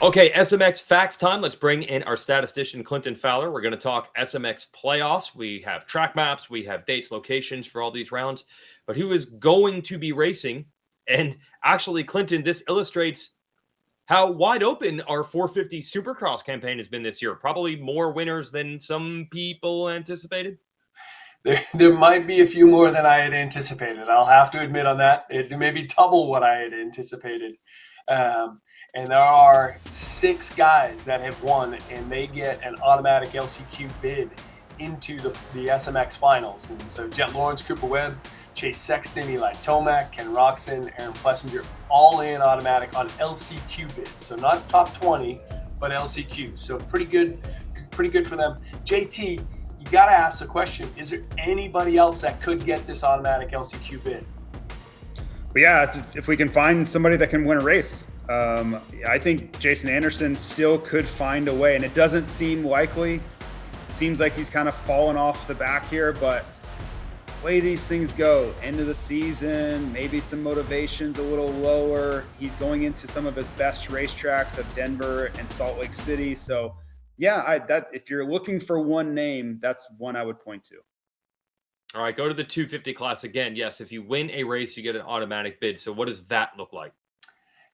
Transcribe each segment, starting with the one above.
Okay, SMX facts time. Let's bring in our statistician, Clinton Fowler. We're going to talk SMX playoffs. We have track maps. We have dates, locations for all these rounds. But who is going to be racing? And actually, Clinton, this illustrates how wide open our 450 Supercross campaign has been this year. Probably more winners than some people anticipated. There might be a few more than I had anticipated. I'll have to admit on that. It may be double what I had anticipated. And there are 6 guys that have won, and they get an automatic LCQ bid into the SMX finals. And so Jet Lawrence, Cooper Webb, Chase Sexton, Eli Tomac, Ken Roxon, Aaron Plessinger, all in automatic on LCQ bids. So not top 20, but LCQ. So pretty good for them. JT, you got to ask the question, is there anybody else that could get this automatic LCQ bid? But yeah, if we can find somebody that can win a race. I think Jason Anderson still could find a way, and it doesn't seem likely. It seems like he's kind of fallen off the back here, but the way these things go, end of the season, maybe some motivation's a little lower. He's going into some of his best racetracks of Denver and Salt Lake City. So yeah, if you're looking for one name, that's one I would point to. All right, go to the 250 class again. Yes, if you win a race, you get an automatic bid. So what does that look like?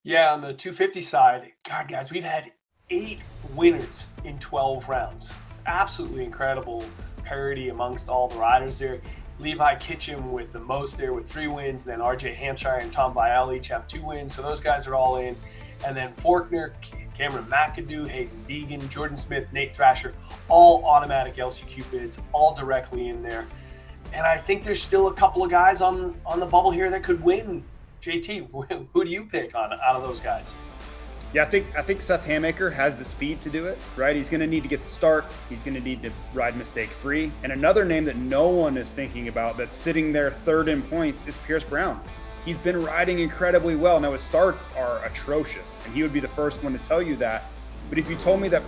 Yeah, on the 250 side, God, guys, we've had 8 winners in 12 rounds. Absolutely incredible parity amongst all the riders there. Levi Kitchen with the most there with 3 wins. Then RJ Hampshire and Tom Vial each have 2 wins. So those guys are all in. And then Faulkner, Cameron McAdoo, Hayden Deegan, Jordan Smith, Nate Thrasher, all automatic LCQ bids, all directly in there. And I think there's still a couple of guys on the bubble here that could win. JT, who do you pick out of those guys? Yeah, I think Seth Hamaker has the speed to do it, right? He's going to need to get the start. He's going to need to ride mistake-free. And another name that no one is thinking about that's sitting there third in points is Pierce Brown. He's been riding incredibly well. Now, his starts are atrocious, and he would be the first one to tell you that. But if you told me that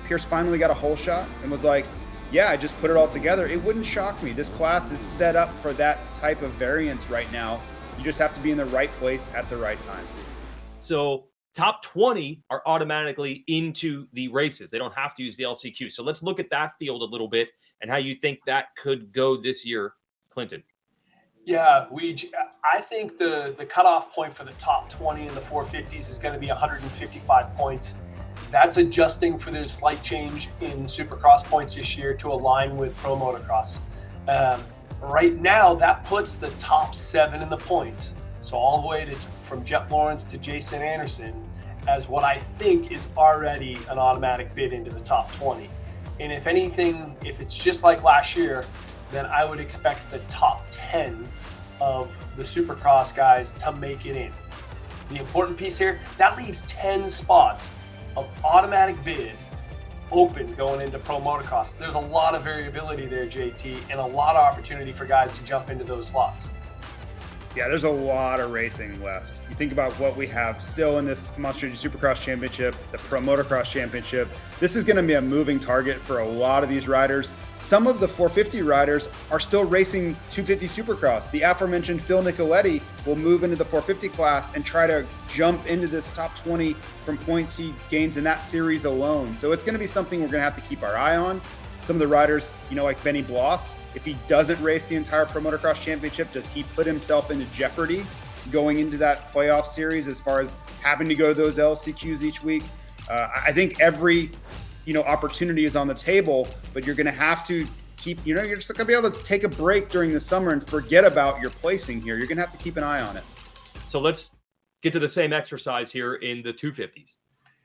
Pierce finally got a hole shot and was like, yeah, I just put it all together, it wouldn't shock me. This class is set up for that type of variance right now. You just have to be in the right place at the right time. So top 20 are automatically into the races. They don't have to use the LCQ. So let's look at that field a little bit and how you think that could go this year, Clinton. Yeah, I think the cutoff point for the top 20 in the 450s is going to be 155 points. That's adjusting for the slight change in Supercross points this year to align with Pro Motocross. Right now, that puts the top 7 in the points. So all the way from Jet Lawrence to Jason Anderson as what I think is already an automatic bid into the top 20. And if anything, if it's just like last year, then I would expect the top 10 of the Supercross guys to make it in. The important piece here, that leaves 10 spots of automatic bid open going into Pro Motocross. There's a lot of variability there, JT, and a lot of opportunity for guys to jump into those slots. Yeah, there's a lot of racing left. You think about what we have still in this Monster Energy Supercross Championship, the Pro Motocross Championship. This is going to be a moving target for a lot of these riders. Some of the 450 riders are still racing 250 Supercross. The aforementioned Phil Nicoletti will move into the 450 class and try to jump into this top 20 from points he gains in that series alone. So it's going to be something we're going to have to keep our eye on. Some of the riders, like Benny Bloss, if he doesn't race the entire Pro Motocross Championship, does he put himself into jeopardy going into that playoff series as far as having to go to those LCQs each week? I think every, opportunity is on the table, but you're going to have to keep, you're just not going to be able to take a break during the summer and forget about your placing here. You're going to have to keep an eye on it. So let's get to the same exercise here in the 250s.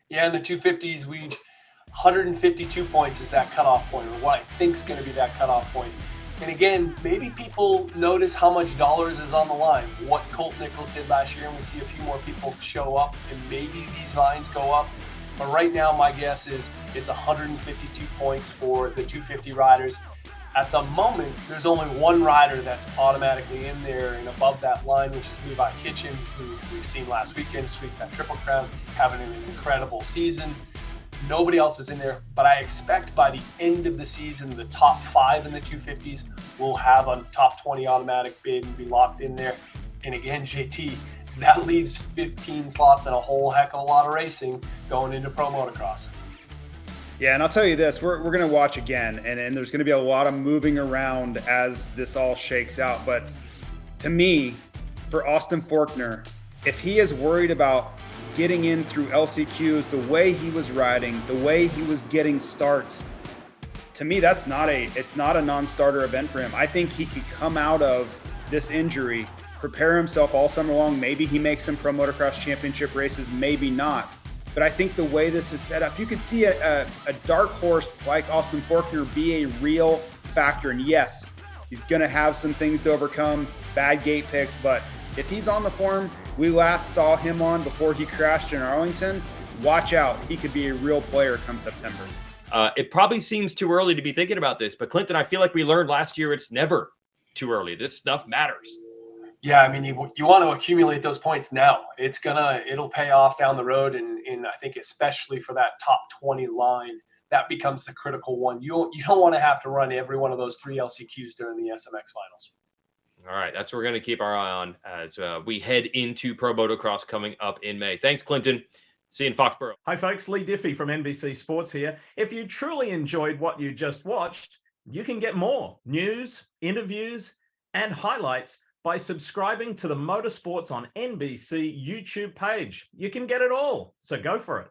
Yeah, in the 250s, 152 points is that cutoff point, or what I think is going to be that cutoff point. And again, maybe people notice how much dollars is on the line, what Colt Nichols did last year, and we see a few more people show up, and maybe these lines go up. But right now, my guess is it's 152 points for the 250 riders. At the moment, there's only one rider that's automatically in there and above that line, which is Levi Kitchen, who we've seen last weekend sweep that Triple Crown, having an incredible season. Nobody else is in there, but I expect by the end of the season, the top 5 in the 250s will have a top 20 automatic bid and be locked in there. And again, JT, that leaves 15 slots and a whole heck of a lot of racing going into pro motocross. Yeah, and I'll tell you this, we're going to watch again, and there's going to be a lot of moving around as this all shakes out. But to me, for Austin Forkner, if he is worried about getting in through LCQs, the way he was riding, the way he was getting starts, to me, it's not a non-starter event for him. I think he could come out of this injury, prepare himself all summer long. Maybe he makes some Pro Motocross Championship races, maybe not. But I think the way this is set up, you could see a dark horse like Austin Forkner be a real factor. And yes, he's going to have some things to overcome, bad gate picks. But if he's on the form we last saw him on before he crashed in Arlington, watch out. He could be a real player come September. It probably seems too early to be thinking about this. But Clinton, I feel like we learned last year it's never too early. This stuff matters. Yeah, I mean, you want to accumulate those points now. It'll pay off down the road, and I think especially for that top 20 line, that becomes the critical one. You don't want to have to run every one of those 3 LCQs during the SMX finals. All right, that's what we're going to keep our eye on as we head into Pro Motocross coming up in May. Thanks, Clinton. See you in Foxborough. Hi, folks. Lee Diffie from NBC Sports here. If you truly enjoyed what you just watched, you can get more news, interviews, and highlights by subscribing to the Motorsports on NBC YouTube page. You can get it all, so go for it.